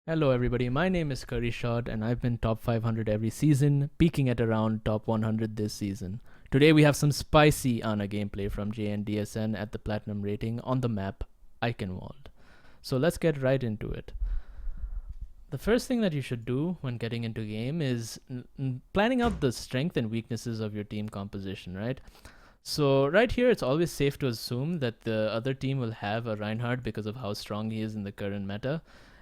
Hello everybody, my name is CurryShot and I've been top 500 every season, peaking at around top 100 this season. Today we have some spicy Ana gameplay from JNDSN at the Platinum rating on the map Eichenwald. So let's get right into it. The first thing that you should do when getting into game is planning out the strength and weaknesses of your team composition, right? So right here, it's always safe to assume that the other team will have a Reinhardt because of how strong he is in the current meta.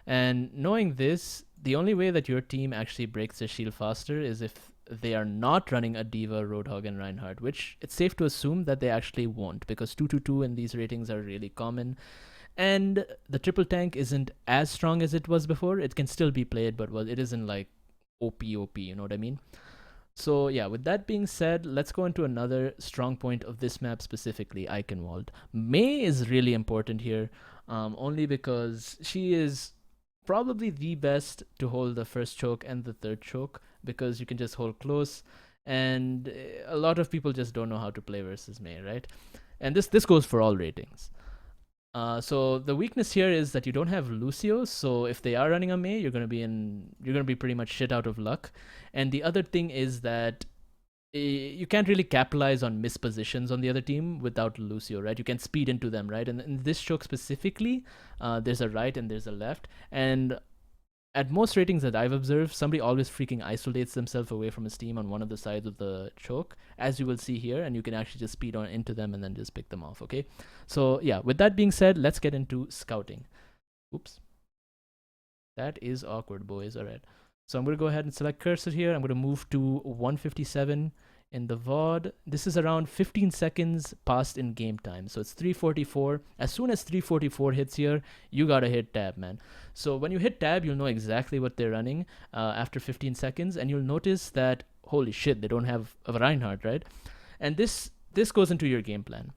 And knowing this, the only way that your team actually breaks the shield faster is if they are not running a D.Va, Roadhog, and Reinhardt, which it's safe to assume that they actually won't, because 2-2-2 in these ratings are really common. And the triple tank isn't as strong as it was before. It can still be played, but well, it isn't like OP, you know what I mean? So yeah, with that being said, let's go into another strong point of this map specifically, Eichenwald. Mei is really important here, only because she is probably the best to hold the first choke and the third choke, because you can just hold close, and a lot of people just don't know how to play versus Mei, right? And this goes for all ratings. So the weakness here is that you don't have Lucio. So if they are running a Mei, you're gonna be pretty much shit out of luck. And the other thing is that you can't really capitalize on mispositions on the other team without Lucio, right? You can speed into them, right? And in this choke specifically, there's a right and there's a left, and at most ratings that I've observed, somebody always freaking isolates themselves away from his team on one of the sides of the choke, as you will see here, and you can actually just speed on into them and then just pick them off, okay? So yeah, with that being said, let's get into scouting. Oops. That is awkward, boys. All right. So I'm going to go ahead and select cursor here. I'm going to move to 157 in the VOD. This is around 15 seconds past in game time. So it's 344. As soon as 344 hits here, you got to hit tab, man. So when you hit tab, you'll know exactly what they're running after 15 seconds. And you'll notice that, holy shit, they don't have a Reinhardt, right? And this goes into your game plan.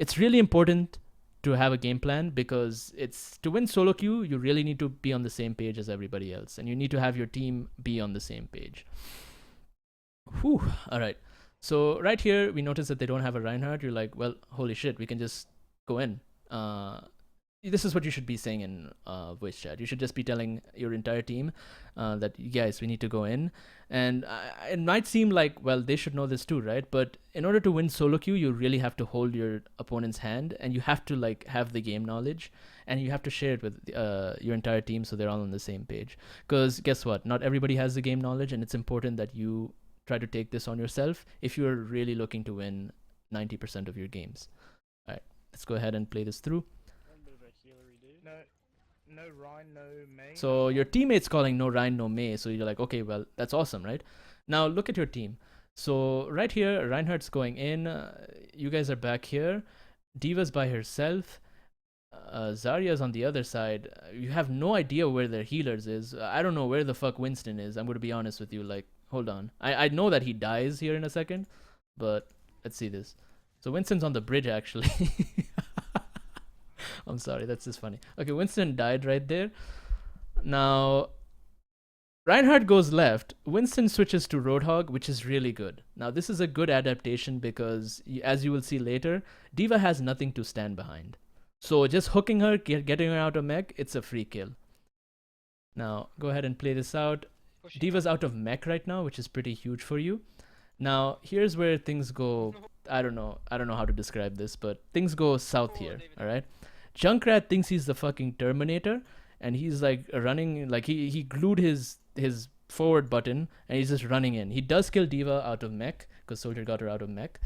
It's really important to have a game plan, because it's to win solo queue, you really need to be on the same page as everybody else, and you need to have your team be on the same page. Whew. All right. So right here, we notice that they don't have a Reinhardt. You're like, well, holy shit, we can just go in. This is what you should be saying in voice chat. You should just be telling your entire team that, guys, we need to go in. And it might seem like, well, they should know this too, right? But in order to win solo queue, you really have to hold your opponent's hand, and you have to like have the game knowledge, and you have to share it with your entire team so they're all on the same page. Because guess what? Not everybody has the game knowledge, and it's important that you try to take this on yourself if you're really looking to win 90% of your games. All right, let's go ahead and play this through. No Rhine, no Mei. So your teammate's calling no Rhine, no Mei. So you're like, okay, well, that's awesome, right? Now look at your team. So right here, Reinhardt's going in. You guys are back here. D.Va's by herself. Zarya's on the other side. You have no idea where their healers is. I don't know where the fuck Winston is. I'm going to be honest with you. Like, hold on. I know that he dies here in a second, but let's see this. So Winston's on the bridge, actually. I'm sorry, that's just funny. Okay, Winston died right there. Now, Reinhardt goes left. Winston switches to Roadhog, which is really good. Now, this is a good adaptation because, as you will see later, D.Va has nothing to stand behind. So just hooking her, getting her out of mech, it's a free kill. Now, go ahead and play this out. D.Va's out of mech right now, which is pretty huge for you. Now, here's where things go. I don't know how to describe this, but things go south here, all right? Junkrat thinks he's the fucking Terminator, and he's like running, like he glued his forward button, and he's just running in. He does kill D.Va out of mech, because Soldier got her out of mech.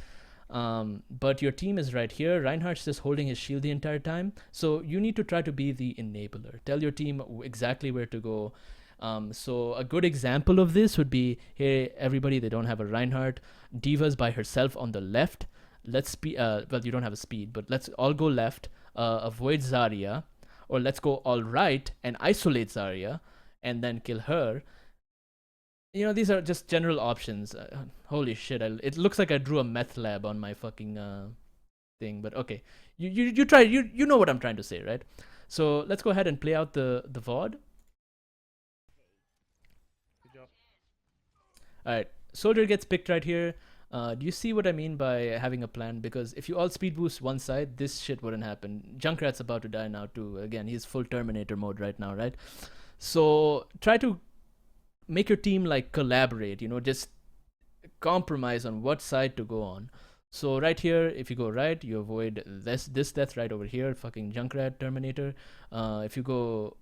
But your team is right here. Reinhardt's just holding his shield the entire time. So you need to try to be the enabler. Tell your team exactly where to go. So a good example of this would be, hey, everybody, they don't have a Reinhardt. D.Va's by herself on the left. Let's be, well, you don't have a speed, but let's all go left, avoid Zarya, or let's go all right and isolate Zarya and then kill her. You know, these are just general options. Holy shit, it looks like I drew a meth lab on my fucking thing, but okay. You try, you know what I'm trying to say, right? So let's go ahead and play out the VOD. Good job. Alright, Soldier gets picked right here. Do you see what I mean by having a plan? Because if you all speed boost one side, this shit wouldn't happen. Junkrat's about to die now too. Again, he's full Terminator mode right now, right? So try to make your team like collaborate, you know, just compromise on what side to go on. So right here, if you go right, you avoid this death right over here, fucking Junkrat Terminator. If you go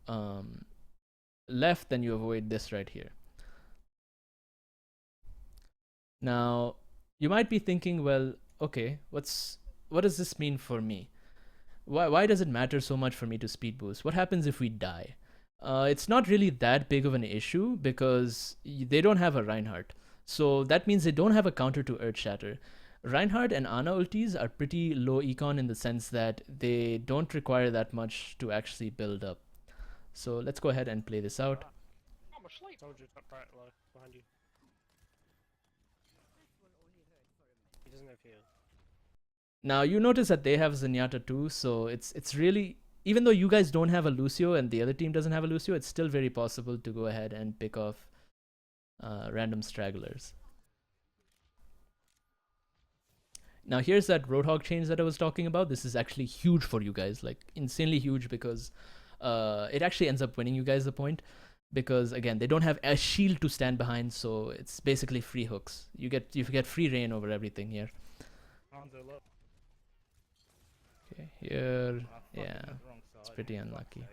left, then you avoid this right here. Now, you might be thinking, well, okay, what does this mean for me? Why does it matter so much for me to speed boost? What happens if we die? It's not really that big of an issue because they don't have a Reinhardt. So that means they don't have a counter to Earthshatter. Reinhardt and Ana ultis are pretty low econ in the sense that they don't require that much to actually build up. So let's go ahead and play this out. I'm asleep. Told you, top right, low, behind you. He doesn't have heal. Now you notice that they have Zenyatta too, so it's really, even though you guys don't have a Lucio and the other team doesn't have a Lucio, it's still very possible to go ahead and pick off random stragglers. Now here's that Roadhog change that I was talking about. This is actually huge for you guys, like insanely huge, because it actually ends up winning you guys the point. Because again, they don't have a shield to stand behind, so it's basically free hooks. You get free reign over everything here. Okay, here, yeah, it's pretty unlucky.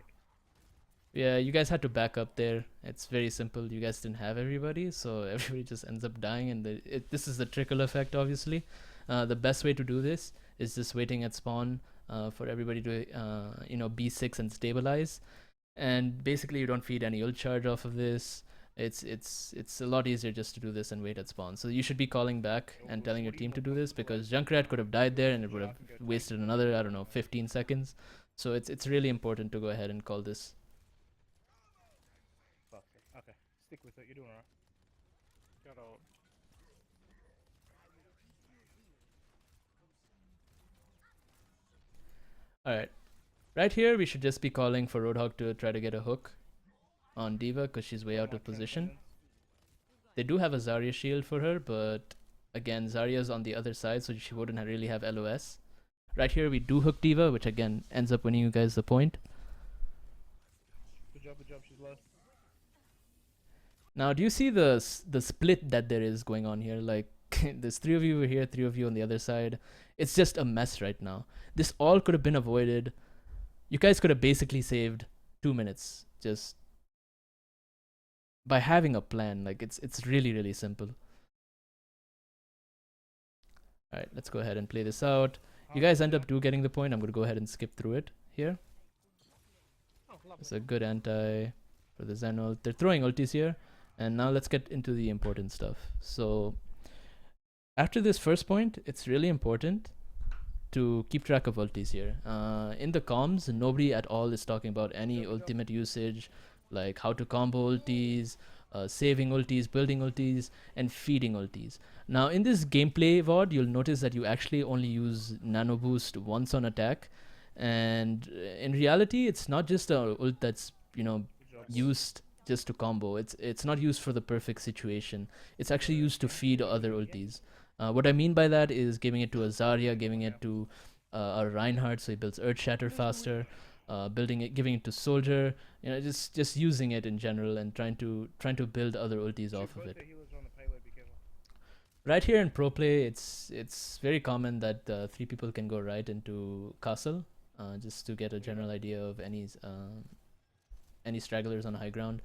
Yeah, you guys had to back up there. It's very simple. You guys didn't have everybody, so everybody just ends up dying, and this is the trickle effect, obviously. The best way to do this is just waiting at spawn for everybody to B6 and stabilize, and basically you don't feed any ult charge off of this. It's a lot easier just to do this and wait at spawn. So you should be calling back and telling your team to do this, because Junkrat could have died there and it would have wasted another, I don't know, 15 seconds. So it's really important to go ahead and call this. Okay, stick with it. You're doing alright. Got ult. Alright. Right here, we should just be calling for Roadhog to try to get a hook on D.Va, because she's way out of position. They do have a Zarya shield for her, but again, Zarya's on the other side, so she wouldn't really have LOS. Right here, we do hook D.Va, which again ends up winning you guys the point. Good job, she's low. Now, do you see the split that there is going on here? Like, there's 3 of you over here, 3 of you on the other side. It's just a mess right now. This all could have been avoided. You guys could have basically saved 2 minutes just by having a plan. Like, it's really, really simple. Alright, let's go ahead and play this out. You guys end up getting the point. I'm going to go ahead and skip through it here. It's a good anti for the Zen ult. They're throwing ultis here. And now let's get into the important stuff. So after this first point, it's really important to keep track of ultis here. In the comms, nobody at all is talking about any ultimate usage, like how to combo ultis, saving ultis, building ultis, and feeding ultis. Now in this gameplay VOD, you'll notice that you actually only use nano boost once on attack, and in reality, it's not just a ult that's used just to combo. It's not used for the perfect situation. It's actually used to feed other ultis. What I mean by that is giving it to a Zarya, giving it to a Reinhardt so he builds Earthshatter faster, giving it to Soldier, just using it in general and trying to build other ultis off of it. Right here in pro play, it's very common that 3 people can go right into castle, just to get a general idea of any stragglers on high ground.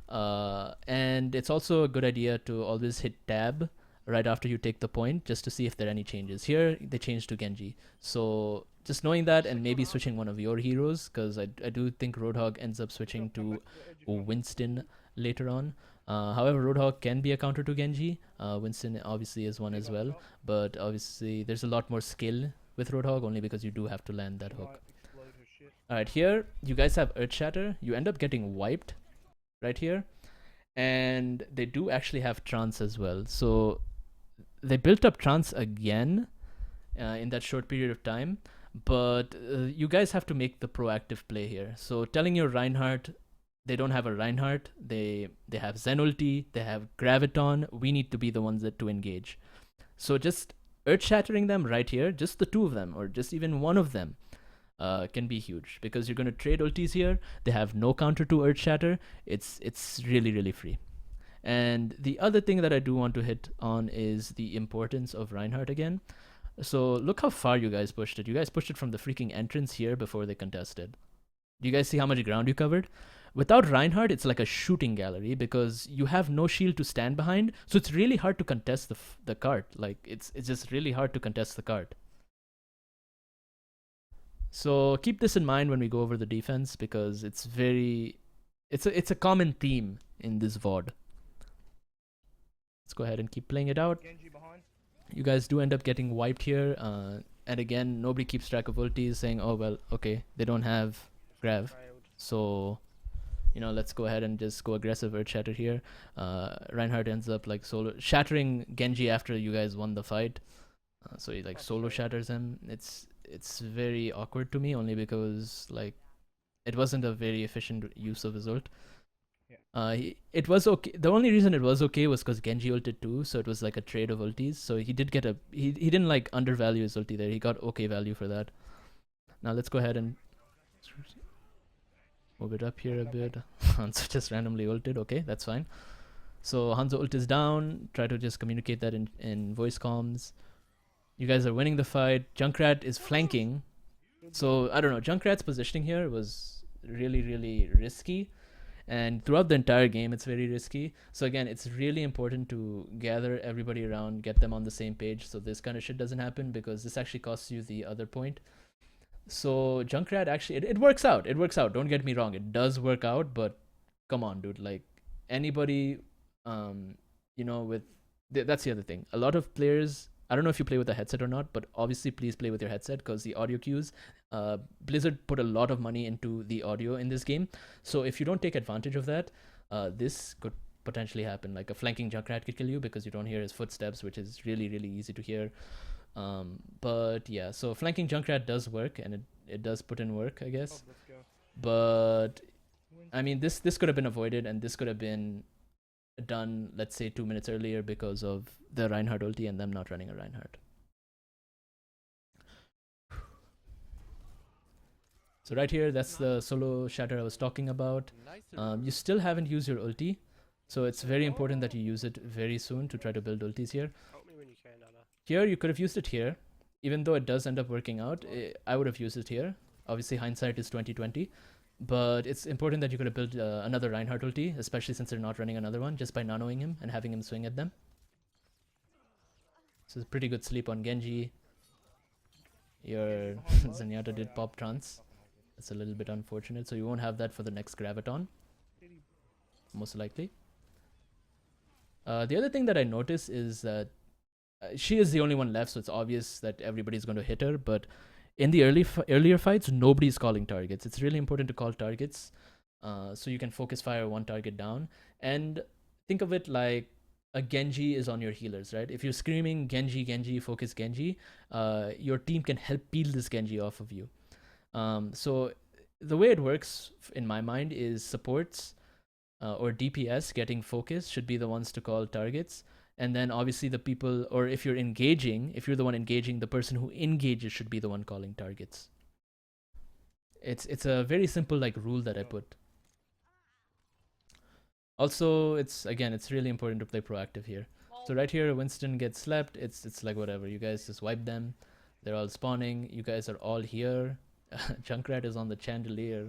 And it's also a good idea to always hit tab right after you take the point, just to see if there are any changes. Here, they changed to Genji. So just knowing that, and maybe switching one of your heroes, because I do think Roadhog ends up switching to Winston later on. However, Roadhog can be a counter to Genji. Winston obviously is one as well, but obviously there's a lot more skill with Roadhog, only because you do have to land that hook. Alright, here you guys have Earthshatter. You end up getting wiped right here, and they do actually have Trance as well. So they built up Trance again in that short period of time, but you guys have to make the proactive play here. So telling your Reinhardt, they don't have a Reinhardt, they have Zen ulti, they have Graviton, we need to be the ones to engage. So just Earth-shattering them right here, just the 2 of them, or just even one of them, can be huge because you're going to trade ultis here. They have no counter to Earth Shatter. It's really really free. And the other thing that I do want to hit on is the importance of Reinhardt again. So look how far you guys pushed it. You guys pushed it from the freaking entrance here before they contested. Do you guys see how much ground you covered? Without Reinhardt, it's like a shooting gallery because you have no shield to stand behind. So it's really hard to contest the cart. Like it's just really hard to contest the cart. So keep this in mind when we go over the defense because it's a common theme in this VOD. Let's go ahead and keep playing it out. Genji behind. You guys do end up getting wiped here. And again, nobody keeps track of ultis, saying, oh, well, okay, they don't have Grav. Trailed. So, let's go ahead and just go aggressive Earth Shatter here. Reinhardt ends up like solo shattering Genji after you guys won the fight. So he like solo shatters him. It's very awkward to me only because like it wasn't a very efficient use of his ult. It was okay. The only reason it was okay was because Genji ulted too, so it was like a trade of ultis. So he did get he didn't like undervalue his ulti there. He got okay value for that. Now let's go ahead and move it up here a bit. Hanzo just randomly ulted. Okay, that's fine. So Hanzo ult is down. Try to just communicate that in voice comms. You guys are winning the fight. Junkrat is flanking. So I don't know. Junkrat's positioning here was really, really risky. And throughout the entire game, it's very risky. So again, it's really important to gather everybody around, get them on the same page so this kind of shit doesn't happen because this actually costs you the other point. So Junkrat actually, it works out. It works out. Don't get me wrong. It does work out, but come on, dude. Like anybody, that's the other thing. A lot of players, I don't know if you play with a headset or not, but obviously please play with your headset because the audio cues, Blizzard put a lot of money into the audio in this game. So if you don't take advantage of that, this could potentially happen. Like a flanking Junkrat could kill you because you don't hear his footsteps, which is really, really easy to hear. But yeah, so flanking Junkrat does work and it does put in work, I guess. Oh, let's go. But I mean, this could have been avoided and this could have been done, let's say 2 minutes earlier because of the Reinhardt ulti and them not running a Reinhardt. So right here, that's the solo shatter I was talking about. You still haven't used your ulti, so it's very important that you use it very soon to try to build ultis here. Help me when you can, Dada. Here, you could have used it here. Even though it does end up working out, I would have used it here. Obviously, hindsight is 20/20. But it's important that you could have built another Reinhardt ulti, especially since they're not running another one, just by nanoing him and having him swing at them. So it's a pretty good sleep on Genji. Your Zenyatta did pop trance. That's a little bit unfortunate, so you won't have that for the next Graviton, most likely. The other thing that I noticed is that she is the only one left, so it's obvious that everybody's going to hit her, but in the earlier fights, nobody's calling targets. It's really important to call targets so you can focus fire one target down. And think of it like a Genji is on your healers, right? If you're screaming Genji, Genji, focus Genji, your team can help peel this Genji off of you. So the way it works in my mind is supports or DPS getting focus should be the ones to call targets. And then obviously the people, or if you're the one engaging, the person who engages should be the one calling targets. It's a very simple like rule that I put. Also, it's really important to play proactive here. So right here, Winston gets slept. It's like whatever. You guys just wipe them. They're all spawning. You guys are all here. Junkrat is on the chandelier.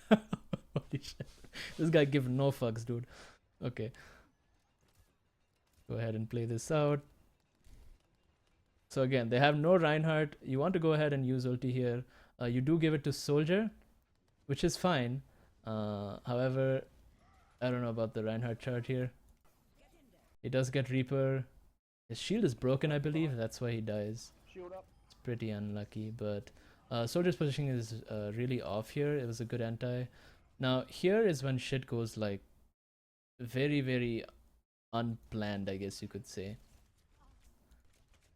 Holy shit. This guy gives no fucks, dude. Okay. Go ahead and play this out. So again, they have no Reinhardt. You want to go ahead and use ulti here. You do give it to Soldier, which is fine. However, I don't know about the Reinhardt chart here. He does get Reaper. His shield is broken, I believe. That's why he dies. Shield up. It's pretty unlucky, but Soldier's positioning is really off here. It was a good anti. Now here is when shit goes like very, very unplanned, I guess you could say.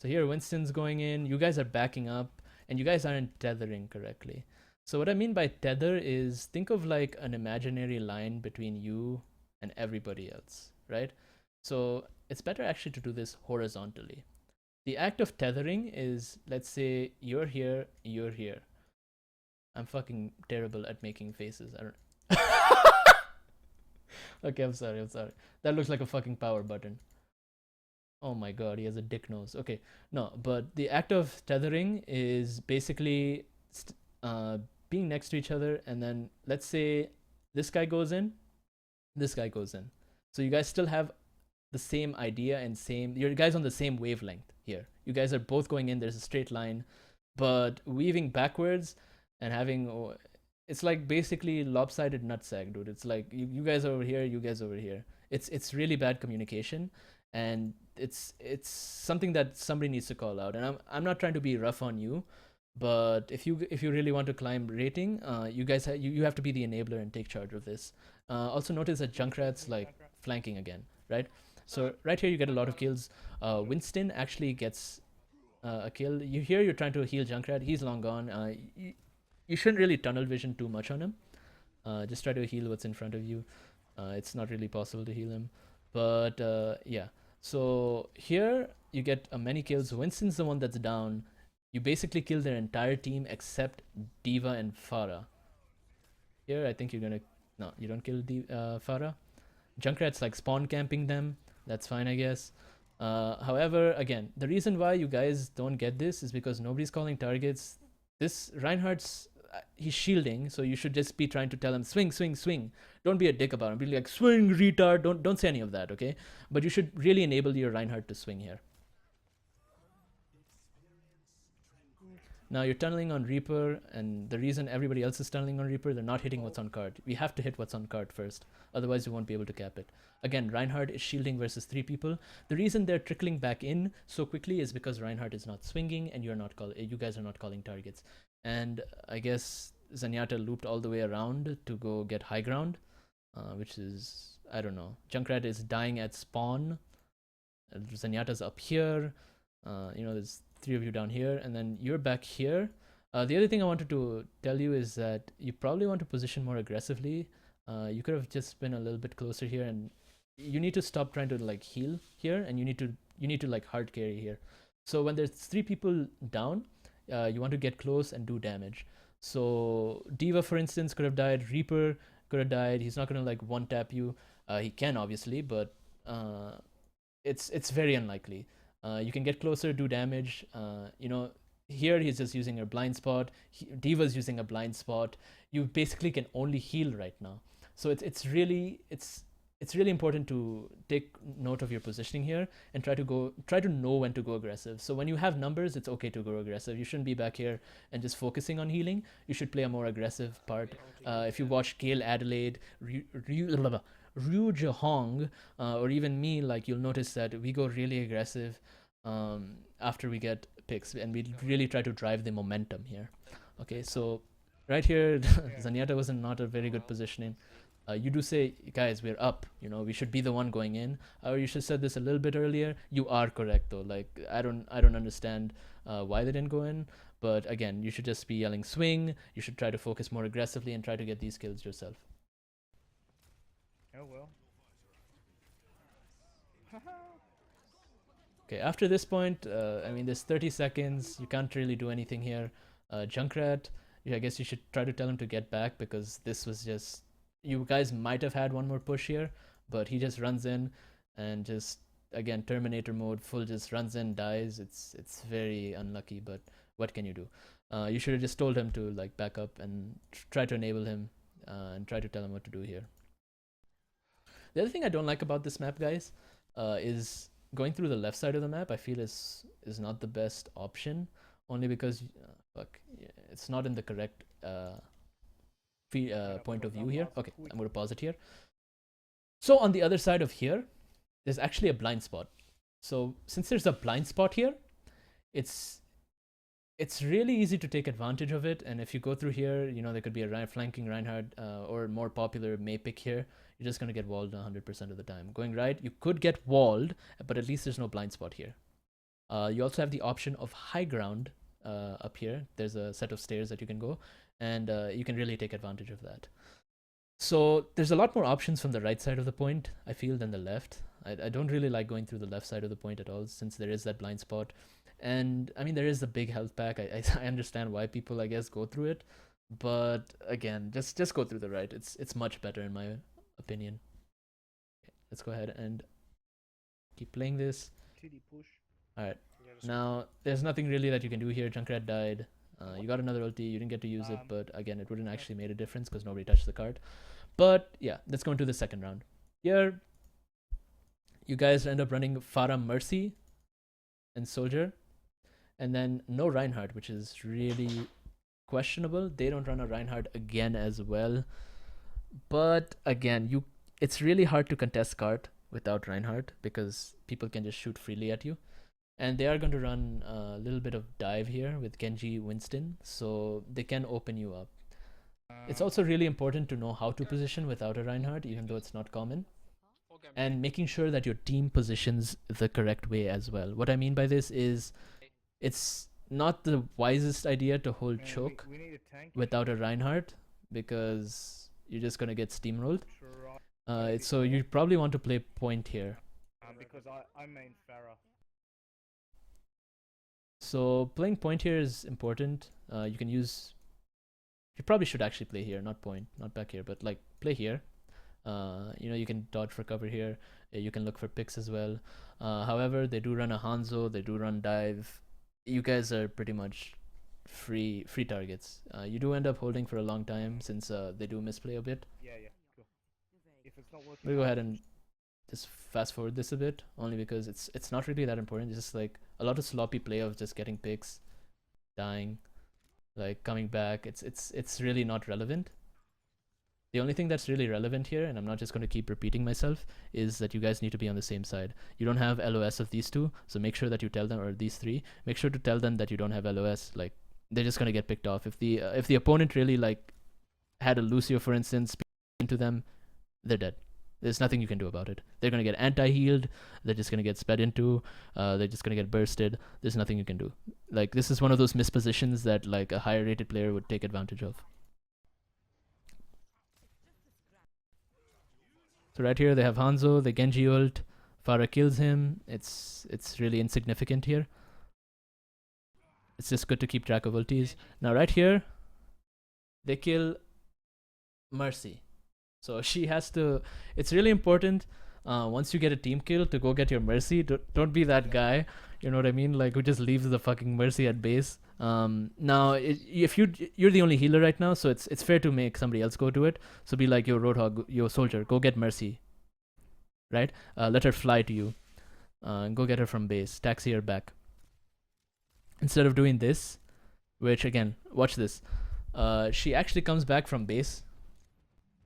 So here Winston's going in, you guys are backing up, and you guys aren't tethering correctly. So what I mean by tether is, think of like an imaginary line between you and everybody else, right? So it's better actually to do this horizontally. The act of tethering is, let's say you're here, I'm fucking terrible at making faces. I don't. Okay, I'm sorry. I'm sorry. That looks like a fucking power button. Oh my god, he has a dick nose. Okay, no, but the act of tethering is basically uh, being next to each other, and then let's say this guy goes in, this guy goes in. So you guys still have the same idea and same. You're guys on the same wavelength here. You guys are both going in. There's a straight line, but weaving backwards and having it's like basically lopsided nutsack, dude. It's like you guys over here, you guys over here. It's really bad communication, and it's something that somebody needs to call out. And I'm not trying to be rough on you, but if you really want to climb rating, you guys you have to be the enabler and take charge of this. Also notice that Junkrat's like flanking again, right? So right here you get a lot of kills. Winston actually gets a kill. You're trying to heal Junkrat. He's long gone. You shouldn't really tunnel vision too much on him. Just try to heal what's in front of you. It's not really possible to heal him, but yeah. So here you get many kills. Winston's the one that's down. You basically kill their entire team except Diva and Farah. Here I think you're gonna no, you don't kill Farah. Junkrat's like spawn camping them. That's fine, I guess. However, again, the reason why you guys don't get this is because nobody's calling targets. This Reinhardt's he's shielding, so you should just be trying to tell him swing, swing, swing. Don't be a dick about him. Be like swing, retard. Don't say any of that, okay? But you should really enable your Reinhardt to swing here. Now you're tunneling on Reaper, and the reason everybody else is tunneling on Reaper, they're not hitting what's on card. We have to hit what's on card first, otherwise we won't be able to cap it. Again, Reinhardt is shielding versus 3 people. The reason they're trickling back in so quickly is because Reinhardt is not swinging, and you guys are not calling targets. And I guess Zenyatta looped all the way around to go get high ground, which is, I don't know. Junkrat is dying at spawn. Zenyatta's up here. There's 3 of you down here, and then you're back here. The other thing I wanted to tell you is that you probably want to position more aggressively. You could have just been a little bit closer here, and you need to stop trying to like heal here, and you need to like hard carry here. So when there's 3 people down, you want to get close and do damage. So Diva, for instance, could have died. Reaper could have died. He's not gonna like one tap you. He can obviously, but it's very unlikely. You can get closer, do damage. Here he's just using a blind spot. Diva's using a blind spot. You basically can only heal right now. So it's really important to take note of your positioning here and try to know when to go aggressive. So when you have numbers, it's okay to go aggressive. You shouldn't be back here and just focusing on healing. You should play a more aggressive part. If you watch Gale Adelaide, Ryu Jahong, or even me, like you'll notice that we go really aggressive after we get picks, and we really try to drive the momentum here. Okay, so right here, Zenyatta was in not a very good positioning. You do say, guys, we're up. We should be the one going in. Or you should have said this a little bit earlier. You are correct though. Like I don't understand why they didn't go in. But again, you should just be yelling swing. You should try to focus more aggressively and try to get these kills yourself. Oh well. Okay, after this point, there's 30 seconds. You can't really do anything here. Junkrat, I guess you should try to tell him to get back, because this was just... You guys might have had one more push here, but he just runs in and just, again, Terminator mode, full just runs in, dies. It's very unlucky, but what can you do? You should have just told him to like back up and try to enable him and try to tell him what to do here. The other thing I don't like about this map, guys, is going through the left side of the map. I feel is not the best option, only because it's not in the correct point of view here. Okay, I'm going to pause it here. So on the other side of here, there's actually a blind spot. So since there's a blind spot here, it's really easy to take advantage of it. And if you go through here, there could be a flanking Reinhardt or more popular May pick here. You're just going to get walled 100% of the time. Going right, you could get walled, but at least there's no blind spot here. You also have the option of high ground up here. There's a set of stairs that you can go, and you can really take advantage of that. So there's a lot more options from the right side of the point, I feel, than the left. I don't really like going through the left side of the point at all, since there is that blind spot. And I mean, there is a big health pack. I understand why people, I guess, go through it. But again, just go through the right. It's much better in my opinion. Let's go ahead and keep playing this. TD push. Alright. Yeah, that's good. Now, there's nothing really that you can do here. Junkrat died. You got another ulti. You didn't get to use it, but again, it wouldn't actually made a difference because nobody touched the card. But yeah, let's go into the second round. Here, you guys end up running Farah Mercy and Soldier, and then no Reinhardt, which is really questionable. They don't run a Reinhardt again as well. But again, it's really hard to contest card without Reinhardt because people can just shoot freely at you. And they are going to run a little bit of dive here with Genji Winston, so they can open you up. It's also really important to know how to position without a Reinhardt, even though it's not common. And making sure that your team positions the correct way as well. What I mean by this is it's not the wisest idea to hold choke We need a tank. without a Reinhardt because you're just going to get steamrolled. Try. So you probably want to play point here. Because I main Farah. So playing point here is important. You can use. You probably should actually play here, not point, not back here, but like play here. You can dodge for cover here. You can look for picks as well. However, they do run a Hanzo. They do run dive. You guys are pretty much free targets. You do end up holding for a long time since they do misplay a bit. Yeah, cool. If it's not working, We'll go ahead and just fast forward this a bit, only because it's not really that important. It's just like a lot of sloppy play of just getting picks, dying, like coming back. It's really not relevant. The only thing that's really relevant here, and I'm not just going to keep repeating myself, is that you guys need to be on the same side. You don't have LOS of these two, so make sure that you tell them, or these three, make sure to tell them that you don't have LOS. Like they're just going to get picked off. If the opponent really like had a Lucio, for instance, into them, they're dead. There's nothing you can do about it. They're going to get anti-healed. They're just going to get sped into. They're just going to get bursted. There's nothing you can do. Like, this is one of those mispositions that, like, a higher rated player would take advantage of. So right here, they have Hanzo, the Genji ult. Farah kills him. It's really insignificant here. It's just good to keep track of ultis. Now right here, they kill Mercy. So she has to. It's really important once you get a team kill to go get your Mercy. Don't be that guy. You know what I mean? Like, who just leaves the fucking Mercy at base. Now, if you're the only healer right now, so it's fair to make somebody else go do it. So be like, yo, Roadhog, yo, Soldier, go get Mercy. Right? Let her fly to you. Go get her from base. Taxi her back. Instead of doing this, which again, watch this. She actually comes back from base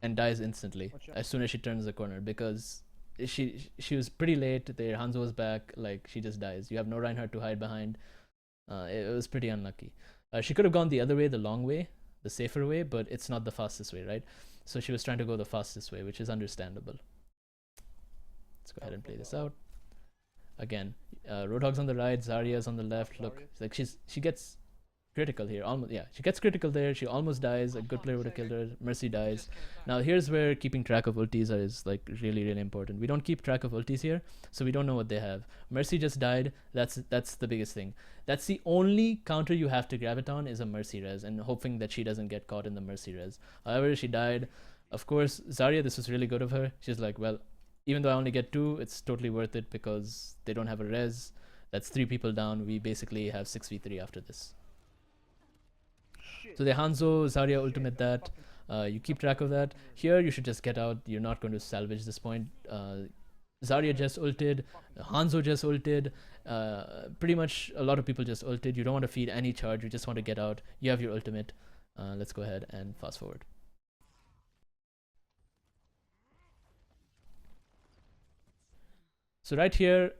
and dies instantly as soon as she turns the corner because she was pretty late. Their Hanzo was back. Like, she just dies. You have no Reinhardt to hide behind. It was pretty unlucky. She could have gone the other way, the long way, the safer way, but it's not the fastest way, right? So she was trying to go the fastest way, which is understandable. Let's go ahead and play this out. Again, Roadhog's on the right, Zarya's on the left. Look, like she gets critical here. Almost, yeah, she gets critical there. She almost dies. A good player would have killed her. Mercy dies. Now here's where keeping track of ultis is like really important. We don't keep track of ultis here, so we don't know what they have. Mercy just died. That's the biggest thing. That's the only counter you have to grab it on is a Mercy res, and hoping that she doesn't get caught in the Mercy res. However, she died. Of course, Zarya, this was really good of her. She's like, well, even though I only get 2, it's totally worth it because they don't have a res. That's 3 people down. We basically have 6v3 after this. So the Hanzo, Zarya ultimate that. You keep track of that. Here, you should just get out. You're not going to salvage this point. Zarya just ulted. Hanzo just ulted. Pretty much a lot of people just ulted. You don't want to feed any charge. You just want to get out. You have your ultimate. Let's go ahead and fast forward. So right here,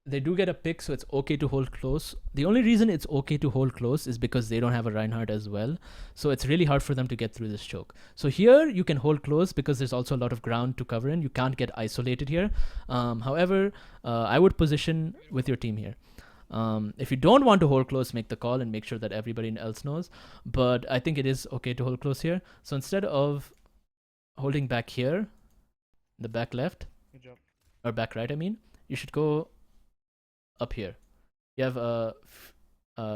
they do get a pick, so it's okay to hold close. The only reason it's okay to hold close is because they don't have a Reinhardt as well. So it's really hard for them to get through this choke. So here, you can hold close because there's also a lot of ground to cover in. You can't get isolated here. However, I would position with your team here. If you don't want to hold close, make the call and make sure that everybody else knows. But I think it is okay to hold close here. So instead of holding back here, the back left, Good job. or back right, I mean, you should go up here. You have a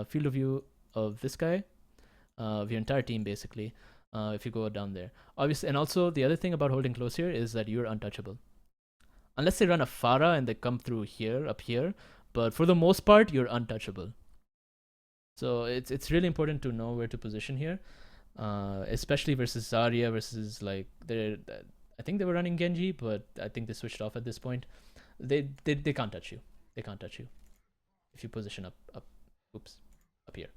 field of view of this guy. of your entire team basically. If you go down there, obviously, and also the other thing about holding close here is that you're untouchable, unless they run a Pharah and they come through here, up here. But for the most part, you're untouchable. So it's really important to know where to position here, especially versus Zarya versus like they're. I think they were running Genji, but I think they switched off at this point. They can't touch you. They can't touch you if you position up. Oops, up here.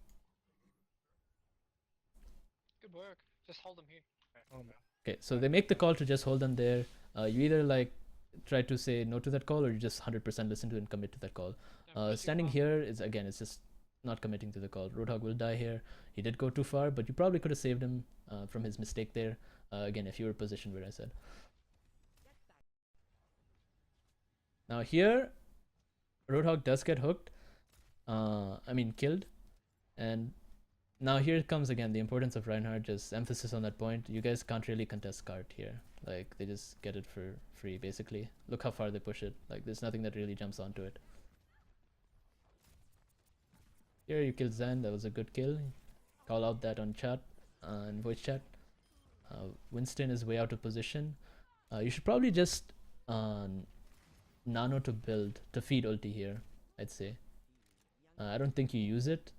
Good work. Just hold them here. Oh no. Okay, so they make the call to just hold them there. You either like try to say no to that call, or you just 100% listen to it and commit to that call. Standing here is again, it's just not committing to the call. Roadhog will die here. He did go too far, but you probably could have saved him from his mistake there. Again, if you were positioned where I said. Now here, Roadhog does get hooked. I mean killed, and now here comes again the importance of Reinhardt. Just emphasis on that point. You guys can't really contest cart here. Like they just get it for free basically. Look how far they push it. Like there's nothing that really jumps onto it. Here you kill Zen. That was a good kill. Call out that on chat and voice chat. Winston is way out of position. You should probably just nano to build to feed ulti here. I'd say. I don't think you use it,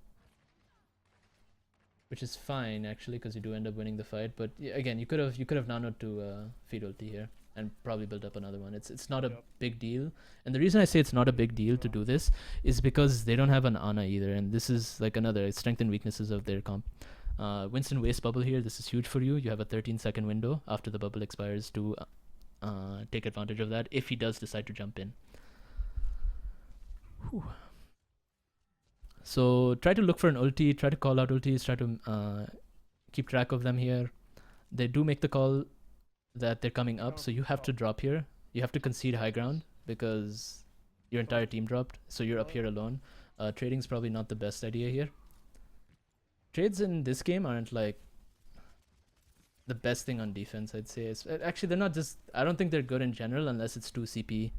which is fine actually, because you do end up winning the fight. But yeah, again, you could have nanoed to feed ulti here and probably build up another one. It's not a big deal, and the reason I say it's not a big deal to do this is because they don't have an Ana either, and this is like another strength and weaknesses of their comp. Winston waste bubble here. This is huge for you. You have a 13-second window after the bubble expires to take advantage of that if he does decide to jump in. Whew. So try to look for an ulti, try to call out ultis, try to keep track of them here. They do make the call that they're coming up, so you have to drop here. You have to concede high ground because your entire team dropped, so you're up here alone. Trading's probably not the best idea here. Trades in this game aren't like the best thing on defense, I'd say. Actually, they're not just. I don't think they're good in general unless it's 2 CP.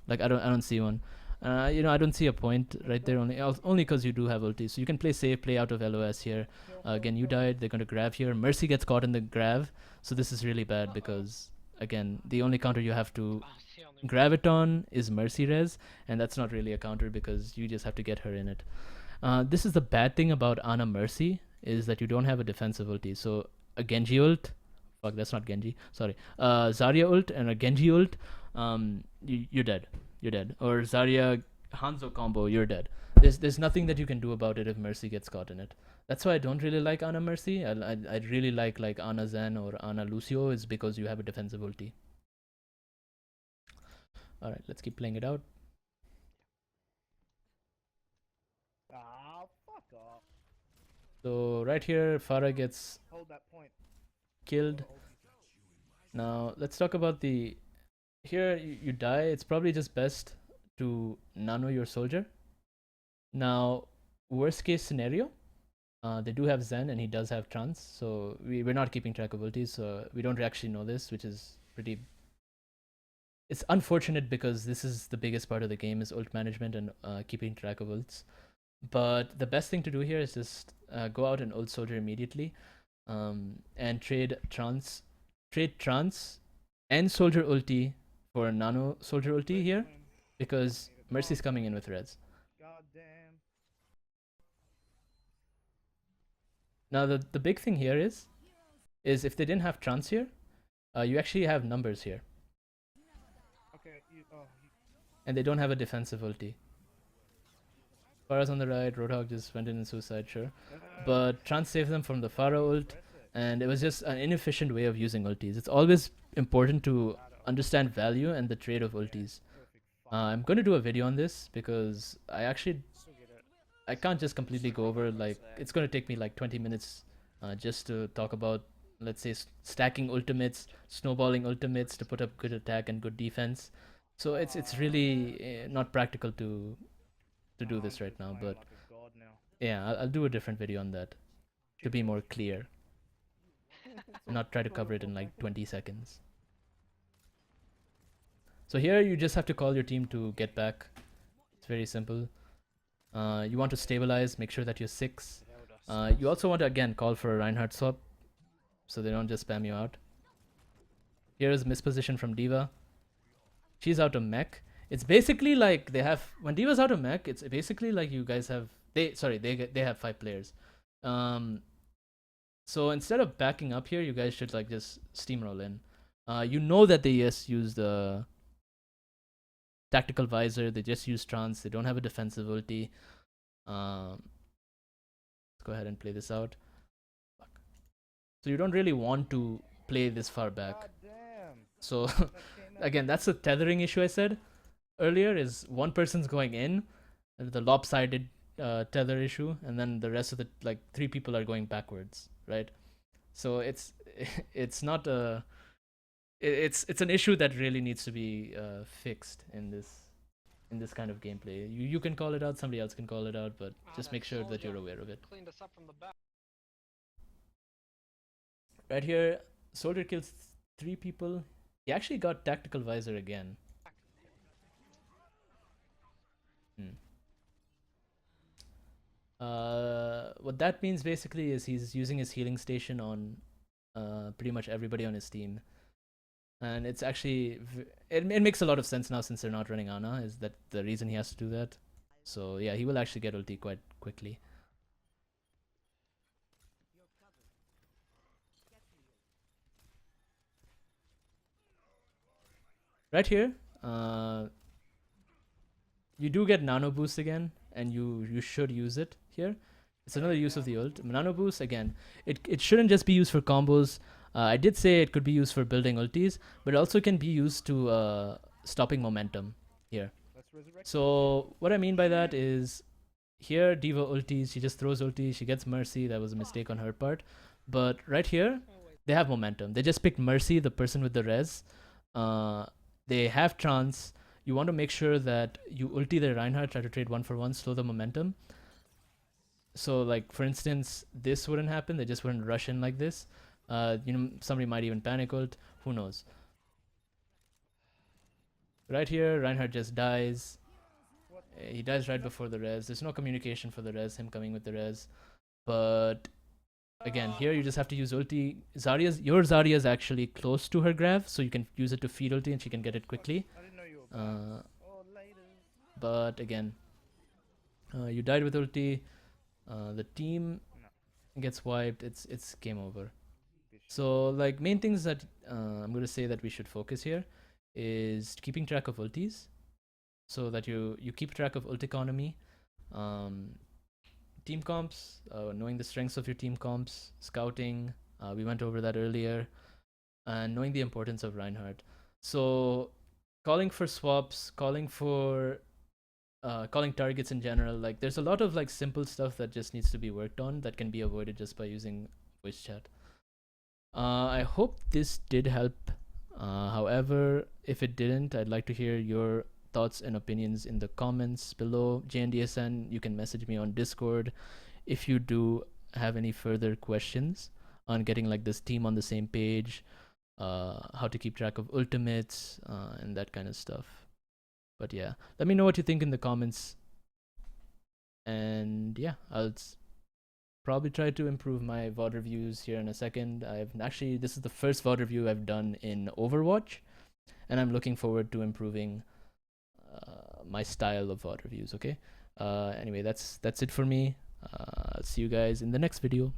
Like I don't see one. I don't see a point right there, only because you do have ulti. So you can play safe, play out of LOS here. Again, you died. They're going to grab here. Mercy gets caught in the grab. So this is really bad because, again, the only counter you have to grab it on is Mercy res. And that's not really a counter because you just have to get her in it. This is the bad thing about Ana Mercy is that you don't have a defensive ulti. So a Genji ult. Fuck, that's not Genji. Sorry. Zarya ult and a Genji ult. You're dead. You're dead. Or Zarya Hanzo combo, you're dead. There's nothing that you can do about it if Mercy gets caught in it. That's why I don't really like Ana Mercy. I'd really like Ana Zen or Ana Lucio is because you have a defensive ulti. Alright, let's keep playing it out. Ah, fuck off. So right here, Pharah gets Hold that point. killed. Now let's talk about the. Here you die. It's probably just best to nano your soldier. Now, worst case scenario, they do have Zen and he does have trance, so we're not keeping track of ultis, so we don't actually know this, which is pretty. It's unfortunate because this is the biggest part of the game is ult management and keeping track of ults. But the best thing to do here is just go out and ult soldier immediately, and trade trance and soldier ulti for a nano soldier ulti here, because Mercy's coming in with reds. God damn. Now the big thing here is if they didn't have trance here, you actually have numbers here. Okay, and they don't have a defensive ulti. Pharah's on the right, Roadhog just went in suicide, sure. But trance saved them from the Pharah ult, and it was just an inefficient way of using ultis. It's always important to understand value and the trade of ultis. I'm going to do a video on this because I can't just completely go over, like, it's going to take me like 20 minutes just to talk about, let's say, stacking ultimates, snowballing ultimates to put up good attack and good defense. So it's really not practical to do this right now, but yeah, I'll do a different video on that to be more clear. Not try to cover it in like 20 seconds. So here you just have to call your team to get back. It's very simple. You want to stabilize, make sure that you're 6. You also want to again call for a Reinhardt swap, so they don't just spam you out. Here is misposition from D.Va. She's out of mech. It's basically like they have when D.Va's out of mech. It's basically like you guys have they have 5 players. So instead of backing up here, you guys should like just steamroll in. You know that they just use the tactical visor. They just use trance. They don't have a defensive ulti. Let's go ahead and play this out. Fuck. So you don't really want to play this far back. God damn. So That came out. again, that's a tethering issue I said earlier. Is one person's going in, the lopsided tether issue, and then the rest of the like 3 people are going backwards, right? So it's not a it's an issue that really needs to be fixed in this kind of gameplay. You can call it out, somebody else can call it out, but just that make sure that you're soldier aware of it. Cleaned us up from the back. Right here, soldier kills 3 people. He actually got tactical visor again. What that means basically is he's using his healing station on pretty much everybody on his team, and it's actually it makes a lot of sense now since they're not running Ana. Is that the reason he has to do that? So yeah, he will actually get ulti quite quickly. Right here, you do get nano boost again, and you should use it here. It's another use of the ult. Nano boost again. It shouldn't just be used for combos. I did say it could be used for building ultis, but it also can be used to stopping momentum here. Let's resurrect. So what I mean by that is here D.Va ultis, she just throws ulti, she gets Mercy. That was a mistake on her part. But right here, they have momentum. They just picked Mercy, the person with the res. They have trance. You want to make sure that you ulti the Reinhardt, try to trade 1-for-1, slow the momentum. So like for instance, this wouldn't happen. They just wouldn't rush in like this. Somebody might even panic ult. Who knows? Right here, Reinhardt just dies. He dies right before the res. There's no communication for the res, him coming with the res. But again, here you just have to use ulti. Your Zarya is actually close to her grav, so you can use it to feed ulti and she can get it quickly. I didn't know you were back. Oh, later. But again, you died with ulti. The team gets wiped. It's game over. So like main things that I'm gonna say that we should focus here is keeping track of ultis, so that you keep track of ult economy, team comps, knowing the strengths of your team comps, scouting. We went over that earlier, and knowing the importance of Reinhardt. So calling for swaps, calling targets in general. Like there's a lot of like simple stuff that just needs to be worked on that can be avoided just by using voice chat. I hope this did help. However, if it didn't, I'd like to hear your thoughts and opinions in the comments below. JNDSN, you can message me on Discord if you do have any further questions on getting like this team on the same page, how to keep track of ultimates, and that kind of stuff. But yeah, let me know what you think in the comments. And yeah, I'll probably try to improve my VOD reviews here in a second. This is the first VOD review I've done in Overwatch, and I'm looking forward to improving my style of VOD reviews. Okay. Anyway, that's it for me. I'll see you guys in the next video.